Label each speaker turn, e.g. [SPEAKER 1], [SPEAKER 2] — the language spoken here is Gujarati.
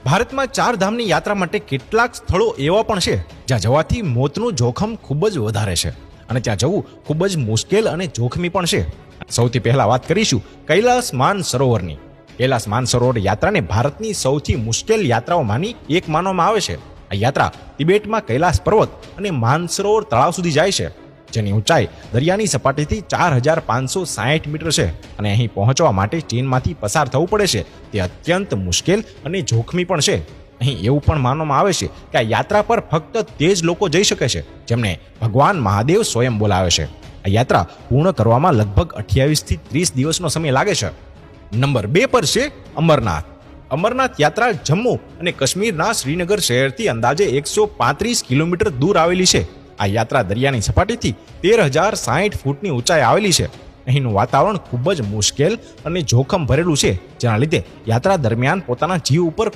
[SPEAKER 1] ભારતમાં ચાર ધામની યાત્રા માટે કેટલાક સ્થળો એવા પણ છે જ્યાં જવાથી મોતનું જોખમ ખૂબ જ વધારે છે અને ત્યાં જવું ખૂબ જ મુશ્કેલ અને જોખમી પણ છે. સૌથી પહેલા વાત કરીશું કૈલાસ માનસરોવરની. કૈલાસ માનસરોવર યાત્રાને ભારતની સૌથી મુશ્કેલ યાત્રાઓમાંની એક માનવામાં આવે છે. આ યાત્રા તિબેટમાં કૈલાસ પર્વત અને માનસરોવર તળાવ સુધી જાય છે, જેની ઊંચાઈ દરિયાની સપાટીથી 4560 મીટર છે અને અહીં પહોંચવા માટે ચીનમાંથી પસાર થવું પડે છે. તે અત્યંત મુશ્કેલ અને જોખમી પણ છે. અહીં એવું પણ માનવામાં આવે છે કે આ યાત્રા પર ફક્ત તે જ લોકો જઈ શકે છે જેમને ભગવાન મહાદેવ સ્વયં બોલાવે છે. આ યાત્રા પૂર્ણ કરવામાં લગભગ 28 થી 30 દિવસનો સમય લાગે છે. નંબર 2 પર છે અમરનાથ. અમરનાથ યાત્રા જમ્મુ અને કાશ્મીરના શ્રીનગર શહેરથી અંદાજે 135 કિલોમીટર દૂર આવેલી છે. આ યાત્રા દરિયાની સપાટીથી 13060 ફૂટની ઊંચાઈ આવેલી છે. અહીંનું વાતાવરણ ખૂબ જ મુશ્કેલ અને જોખમ ભરેલું છે, જેના લીધે યાત્રા દરમિયાન પોતાના જીવ ઉપર